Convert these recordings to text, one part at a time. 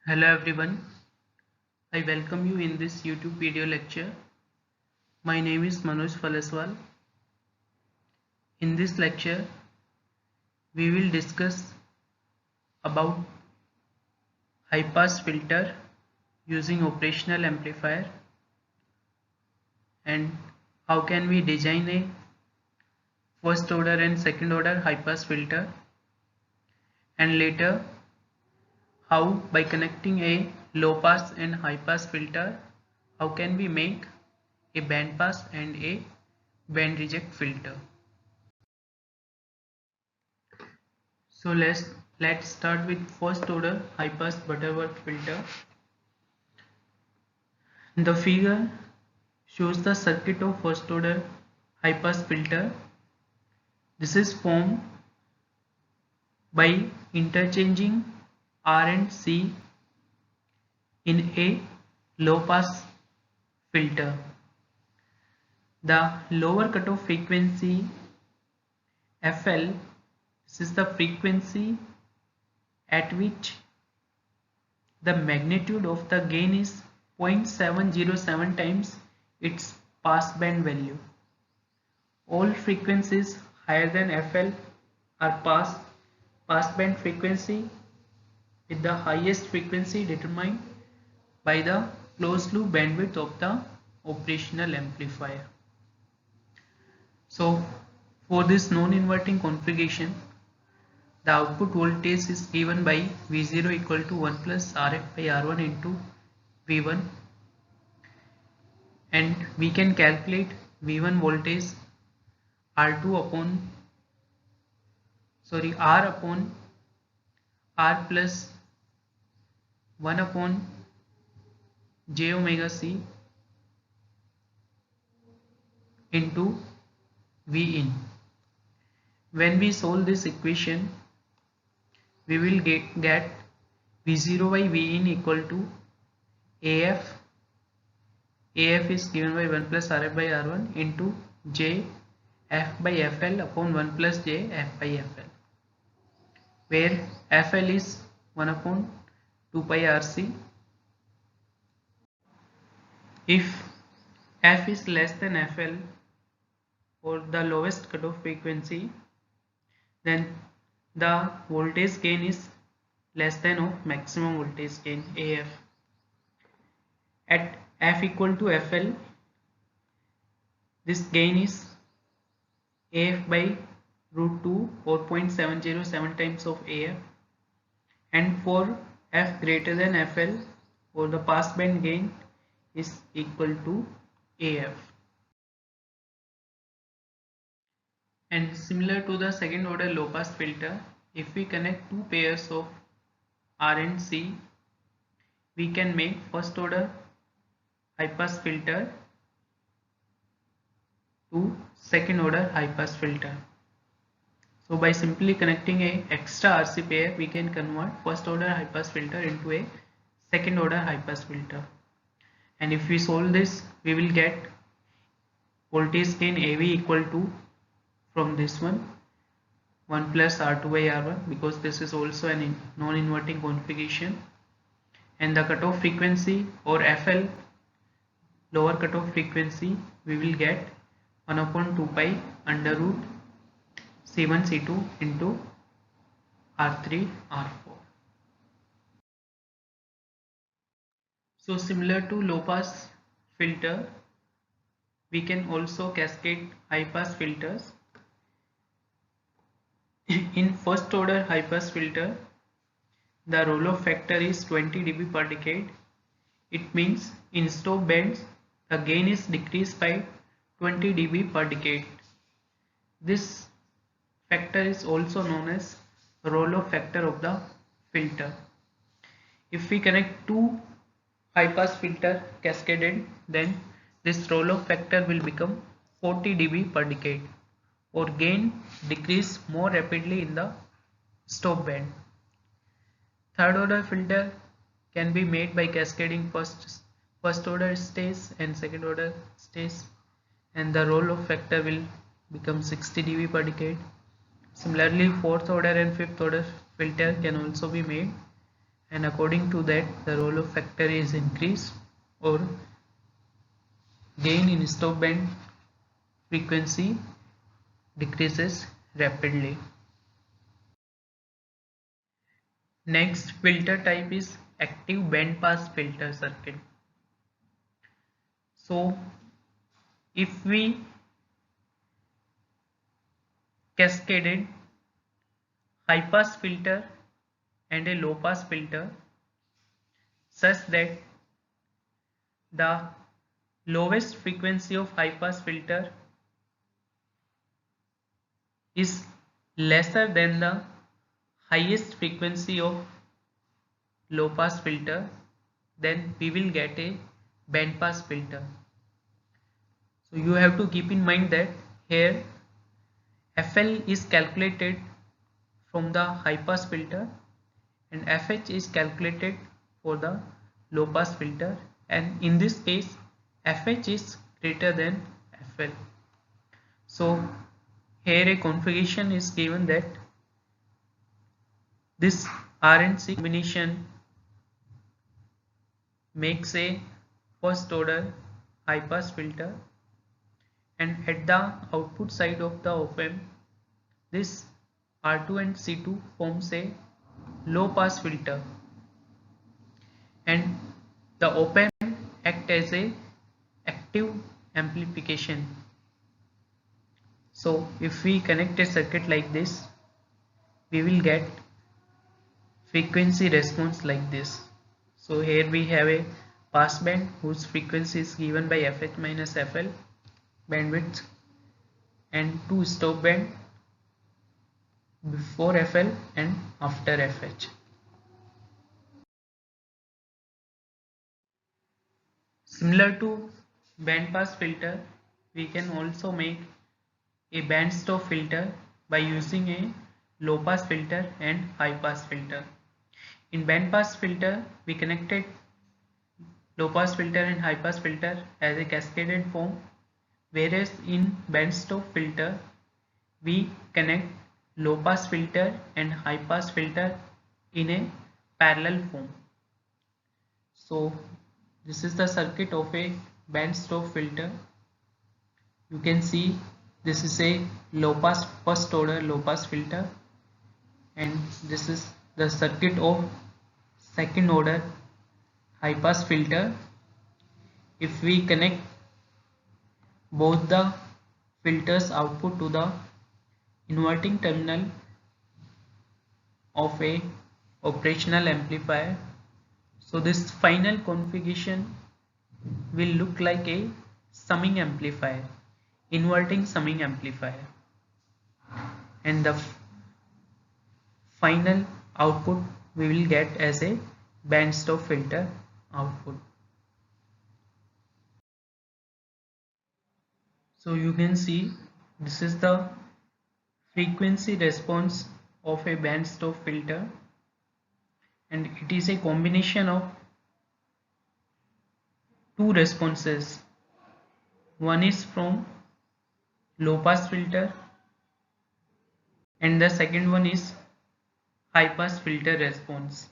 Hello everyone, I welcome you in this YouTube video lecture. My name is Manoj Falaswal. In this lecture, we will discuss about high pass filter using operational amplifier and how can we design a first order and second order high pass filter, and later how by connecting a low pass and high pass filter, how can we make a band pass and a band reject filter. So let's start with first order high pass Butterworth filter. The figure shows the circuit of first order high pass filter. This is formed by interchanging R and C in a low pass filter. The lower cutoff frequency FL, this is the frequency at which the magnitude of the gain is 0.707 times its passband value. All frequencies higher than FL are passband frequency, with the highest frequency determined by the closed loop bandwidth of the operational amplifier. So for this non-inverting configuration, the output voltage is given by V0 equal to 1 plus Rf by R1 into V1, and we can calculate V1 voltage R upon R plus 1 upon j omega c into V in. When we solve this equation, we will get V0 by V in equal to AF is given by 1 plus Rf by R1 into J F by FL upon 1 plus J F by FL, where FL is 1 upon 2 pi RC. If F is less than FL, or the lowest cutoff frequency, then the voltage gain is less than of maximum voltage gain AF. At F equal to FL, this gain is AF by root 2 or 0.707 times of AF, and for F greater than FL, or the passband gain is equal to AF. And similar to the second order low pass filter, if we connect two pairs of R and C, we can make first order high pass filter to second order high pass filter. So by simply connecting a extra RC pair, we can convert first order high pass filter into a second order high pass filter. And if we solve this, we will get voltage gain AV equal to, from this one, 1 plus R2 by R1, because this is also a non-inverting configuration, and the cutoff frequency or FL, lower cutoff frequency, we will get 1 upon 2 pi under root C1 C2 into R3 R4. So similar to low pass filter, we can also cascade high pass filters. In first order high pass filter, the roll-off factor is 20 dB per decade. It means in stop bands, the gain is decreased by 20 dB per decade. This factor is also known as roll-off factor of the filter. If we connect two high pass filter cascaded, then this roll-off factor will become 40 dB per decade, or gain decrease more rapidly in the stop band. Third order filter can be made by cascading first order stage and second order stage, and the roll-off factor will become 60 dB per decade. Similarly, fourth order and fifth order filter can also be made, and according to that the roll-off factor is increased or gain in stop band frequency decreases rapidly. Next filter type is active band pass filter circuit. So if we cascaded high pass filter and a low pass filter such that the lowest frequency of high pass filter is lesser than the highest frequency of low pass filter, then we will get a band pass filter. So you have to keep in mind that here FL is calculated from the high pass filter and FH is calculated for the low pass filter, and in this case FH is greater than FL. So here a configuration is given that this R and C combination makes a first order high pass filter, and at the output side of the op-amp this R2 and C2 forms a low pass filter, and the op-amp act as a active amplification. So if we connect a circuit like this, we will get frequency response like this. So here we have a pass band whose frequency is given by FH minus FL bandwidth, and two stop band before FL and after FH. Similar to band pass filter, we can also make a band stop filter by using a low pass filter and high pass filter. In band pass filter, we connected low pass filter and high pass filter as a cascaded form, whereas in band stop filter, we connect low pass filter and high pass filter in a parallel form. So this is the circuit of a band stop filter. You can see this is a low pass first order low pass filter, and this is the circuit of second order high pass filter. If we connect both the filters output to the inverting terminal of a operational amplifier, so this final configuration will look like a summing amplifier, inverting summing amplifier, and the final output we will get as a band stop filter output. So you can see this is the frequency response of a band stop filter, and it is a combination of two responses. One is from low pass filter and the second one is high pass filter response.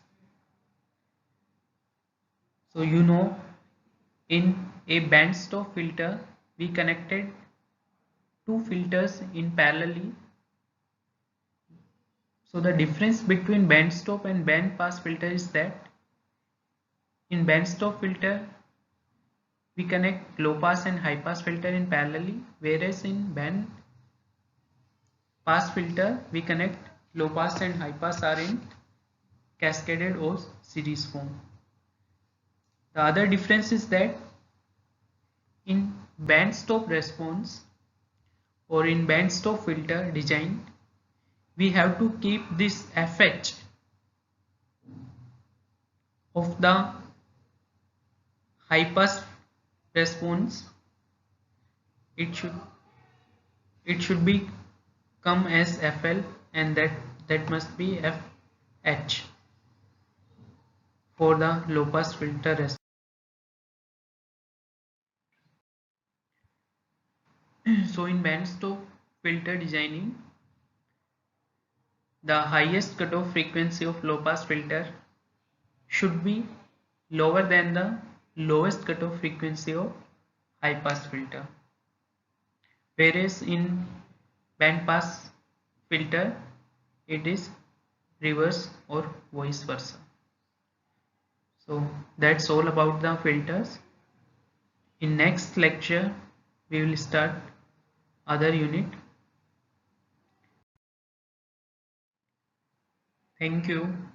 So you know, in a band stop filter we connected two filters in parallelly. So the difference between band stop and band pass filter is that in band stop filter we connect low pass and high pass filter in parallelly, whereas in band pass filter we connect low pass and high pass are in cascaded or series form. The other difference is that in band stop response or in band stop filter design, we have to keep this FH of the high pass response. It should be come as FL, and that must be FH for the low pass filter response. So in band stop filter designing, the highest cutoff frequency of low pass filter should be lower than the lowest cutoff frequency of high pass filter, whereas in band pass filter it is reverse or vice versa. So that's all about the filters. In next lecture we will start other unit. Thank you.